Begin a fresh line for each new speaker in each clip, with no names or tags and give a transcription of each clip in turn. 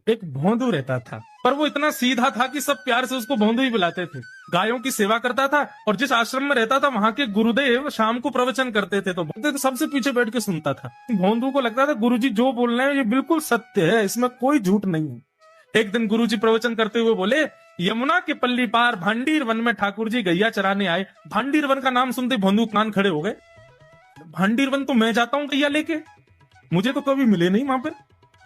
एक भोंदू रहता था, पर वो इतना सीधा था कि सब प्यार से उसको भोंदू ही बुलाते थे। गायों की सेवा करता था और जिस आश्रम में रहता था वहां के गुरुदेव शाम को प्रवचन करते थे तो भोंदू तो सबसे पीछे बैठ के सुनता था। भोंदू को लगता था गुरुजी जो बोल रहे हैं ये बिल्कुल सत्य है, इसमें कोई झूठ नहीं है। एक दिन गुरुजी प्रवचन करते हुए बोले, यमुना के पल्ली पार भांडीर वन में ठाकुर जी गैया चराने आए। भांडीर वन का नाम सुनते भोंदू कान खड़े हो गए। भांडीर वन तो मैं जाता हूँ गैया लेके, मुझे तो कभी मिले नहीं वहां पे।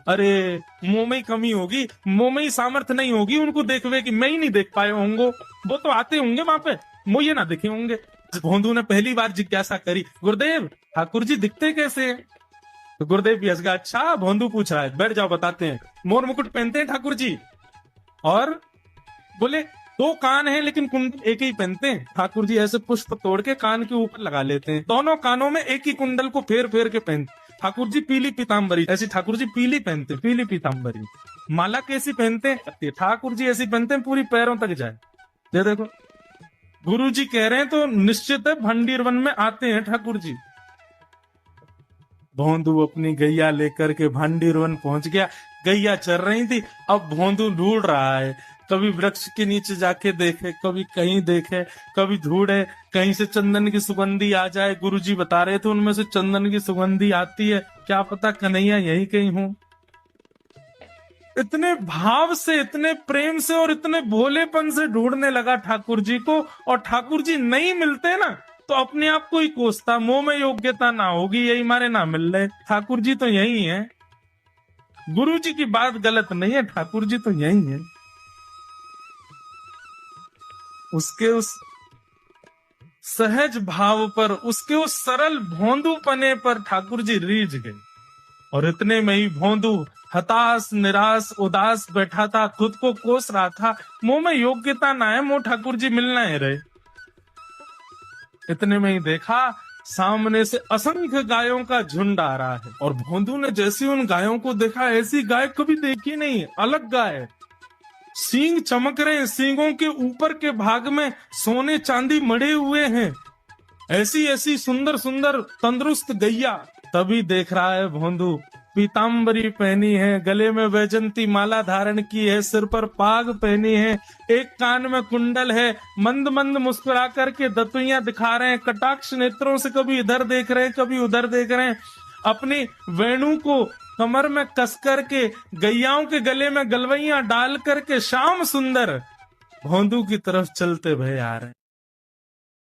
अरे मुंह में ही कमी होगी, मुंह में ही सामर्थ्य नहीं होगी उनको देखवे कि मैं ही नहीं देख पाए होंगे, वो तो आते होंगे वहां पे, मुझे ना दिखे होंगे। भोंदू ने पहली बार जिज्ञासा करी, गुरुदेव ठाकुर जी दिखते कैसे हैं? तो गुरुदेव भी हंस गया, अच्छा भोंदू पूछ रहा है, बैठ जाओ बताते हैं। मोर मुकुट पहनते हैं ठाकुर जी, और बोले दो कान हैं लेकिन कुंडल एक ही पहनते हैं। ठाकुर जी ऐसे पुष्प तोड़ के कान के ऊपर लगा लेते हैं, दोनों कानों में एक ही कुंडल को फेर फेर के पहनते। ठाकुर जी पीली पीताम्बरी, ऐसी ठाकुर जी पीली पहनते, पीली पीताम्बरी। माला कैसी पहनते हैं? ठाकुर जी ऐसी पहनते हैं पूरी पैरों तक जाए। ये देखो गुरु जी कह रहे हैं तो निश्चित है भंडीर वन में आते हैं ठाकुर जी। भोंदू अपनी गैया लेकर के भांडीर वन पहुंच गया। गैया चर रही थी, अब भोंदू ढूंढ रहा है, कभी वृक्ष के नीचे जाके देखे, कभी कहीं देखे, कभी ढूंढे कहीं से चंदन की सुगंधी आ जाए। गुरुजी बता रहे थे उनमें से चंदन की सुगंधी आती है, क्या पता कन्हैया यही कहीं हो। इतने भाव से, इतने प्रेम से और इतने भोलेपन से ढूंढने लगा ठाकुर जी को, और ठाकुर जी नहीं मिलते ना तो अपने आप को ही कोसता, मुंह में योग्यता ना होगी यही मारे ना मिल रहे, ठाकुर जी तो यही है। गुरु जी की बात गलत नहीं है, ठाकुर जी तो यही है। उसके उस सहज भाव पर, उसके उस सरल भोंदूपने पर ठाकुर जी रीझ गए। और इतने में ही भोंदू हताश निराश उदास बैठा था, खुद को कोस रहा था, मुंह में योग्यता ना है, मुंह ठाकुर जी मिलना है रहे। इतने में ही देखा सामने से असंख्य गायों का झुंड आ रहा है, और भोंदू ने जैसे उन गायों को देखा, ऐसी गाय कभी देखी नहीं, अलग गाय, सींग चमक रहे हैं, सींगों के ऊपर के भाग में सोने चांदी मड़े हुए हैं, ऐसी ऐसी सुंदर सुंदर तंदुरुस्त गैया। तभी देख रहा है भोंदू, पीताम्बरी पहनी है, गले में वैजंती माला धारण की है, सिर पर पाग पहनी है, एक कान में कुंडल है, मंद मंद मुस्कुरा करके दतुइयां दिखा रहे हैं, कटाक्ष नेत्रों से कभी इधर देख रहे हैं कभी उधर देख रहे हैं, अपनी वेणु को कमर में कस करके गैयाओं के गले में गलवैया डाल करके श्याम सुंदर भोंदू की तरफ चलते भय आ रहे हैं।